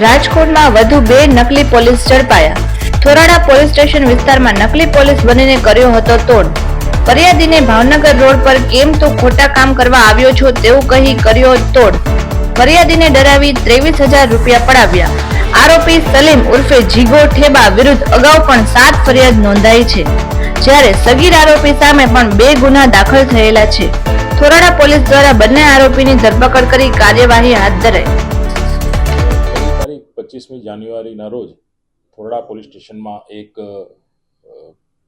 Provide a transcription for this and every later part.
રાજકોટમાં વધુ 2 નકલી પોલીસ ઝડપાયા. થોરાડા પોલીસ સ્ટેશન વિસ્તારમાં નકલી પોલીસ બનીને કર્યો હતો તોડ. ફરિયાદીને ભાવનગર રોડ પર કેમ તું ખોટા કામ કરવા આવ્યો છો તેવું કહી કર્યો તોડ. ફરિયાદીને ડરાવી 23,000 રૂપિયા પડાવ્યા. આરોપી સલીમ ઉર્ફે જીગો ઠેબા વિરુદ્ધ અગાઉ પણ 7 ફરિયાદ નોંધાઈ છે, જ્યારે સગીર આરોપી સામે પણ 2 ગુના દાખલ થયેલા છે. થોરાડા પોલીસ દ્વારા બંને આરોપીની ધરપકડ કરી કાર્યવાહી હાથ ધરાઈ. 25મી જાન્યુઆરીના રોજ થોરડા પોલીસ સ્ટેશનમાં એક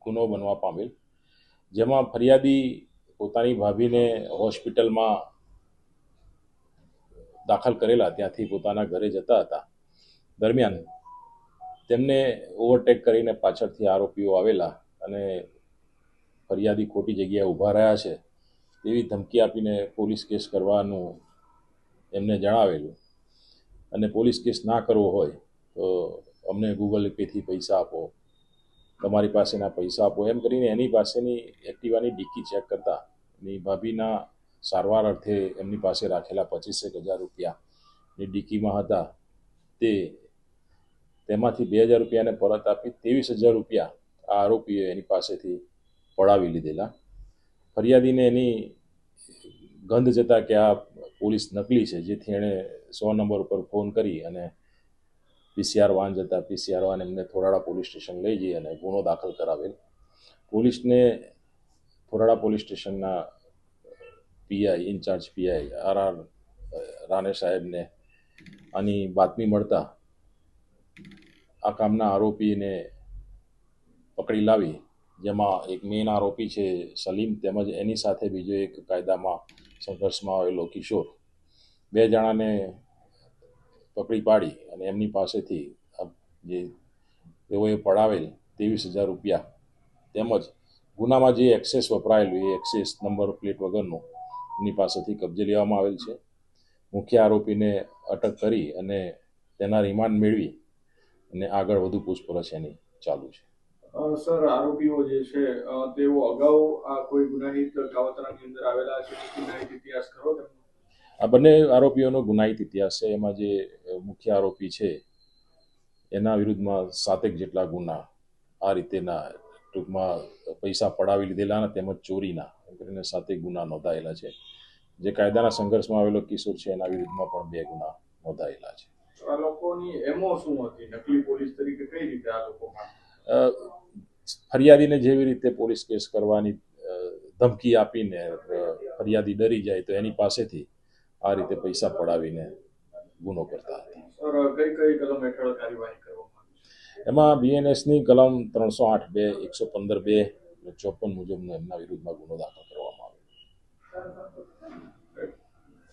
ગુનો બનવા પામેલ, જેમાં ફરિયાદી પોતાની ભાભીને હોસ્પિટલમાં દાખલ કરેલા ત્યાંથી પોતાના ઘરે જતા હતા. દરમિયાન તેમને ઓવરટેક કરીને પાછળથી આરોપીઓ આવેલા અને ફરિયાદી ખોટી જગ્યાએ ઊભા રહ્યા છે તેવી ધમકી આપીને પોલીસ કેસ કરવાનું એમને જણાવેલું, અને પોલીસ કેસ ના કરવો હોય તો અમને ગૂગલ પેથી પૈસા આપો, તમારી પાસેના પૈસા આપો, એમ કરીને એની પાસેની એક્ટિવાની ડિક્કી ચેક કરતા એની ભાભીના સારવાર અર્થે એમની પાસે રાખેલા 25,000 રૂપિયાની ડિક્કીમાં હતા. તેમાંથી 2,000 રૂપિયાને પરત આપી 23,000 રૂપિયા આ આરોપીએ એની પાસેથી પડાવી લીધેલા. ફરિયાદીને એની ગંધ જતા કે આ પોલીસ નકલી છે, જેથી એણે 100 નંબર ઉપર ફોન કરી અને PCR વાન જતા PCR વાન એમને થોરાડા પોલીસ સ્ટેશન લઈ જઈ અને ગુનો દાખલ કરાવેલ. પોલીસને થોરાડા પોલીસ સ્ટેશનના PI incharge PI RR Rane સાહેબને આની બાતમી મળતા આ કામના આરોપીને પકડી લાવી, જેમાં એક મેઇન આરોપી છે સલીમ, તેમજ એની સાથે બીજો એક કાયદામાં સંઘર્ષમાં આવેલો કિશોર, 2 જણાને પકડી પાડી અને એમની પાસેથી જે તેઓએ પડાવેલ 23,000 રૂપિયા તેમજ ગુનામાં જે એક્સેસ વપરાયેલું એ એક્સેસ નંબર પ્લેટ વગરનું એની પાસેથી કબજે લેવામાં આવેલ છે. મુખ્ય આરોપીને અટક કરી અને તેના રિમાન્ડ મેળવી અને આગળ વધુ પૂછપરછ એની ચાલુ છે. સર, આરોપીઓ જે છે તેઓ અગાઉ આ કોઈ ગુનાહિત કાવતરાની અંદર આવેલા છે? ગુનાહિત ઇતિહાસ ખરો તેમનો? આ બંને આરોપીઓનો ગુનાહિત ઇતિહાસ છે. એમાં જે મુખ્ય આરોપી છે એના વિરુદ્ધમાં 7 જેટલા ગુના આ રીતેના ટૂંકમાં પૈસા પડાવી લીધેલા અને તેમજ ચોરીના કરીને 7 ગુના નોંધાયેલા છે. જે કાયદાના સંઘર્ષમાં આવેલો કિશોર છે એના વિરુદ્ધમાં પણ 2 ગુના નોંધાયેલા છે. આ લોકોની એમો શું હતી? નકલી પોલીસ તરીકે કઈ રીતે આ લોકો ફરિયાદીને જેવી રીતે પોલીસ કેસ કરવાની ધમકી આપીને ફરિયાદી ડરી જાય તો એની પાસેથી આ રીતે પૈસા પડાવીને ગુનો કરતા હતા. સર, કઈ કઈ કલમ હેઠળ કાર્યવાહી કરવામાં આવી? એમાં BNSની કલમ 308(2), 115(2) અને 54 મુજબનો એમના વિરુદ્ધમાં ગુનો દાખલ કરવામાં આવ્યો.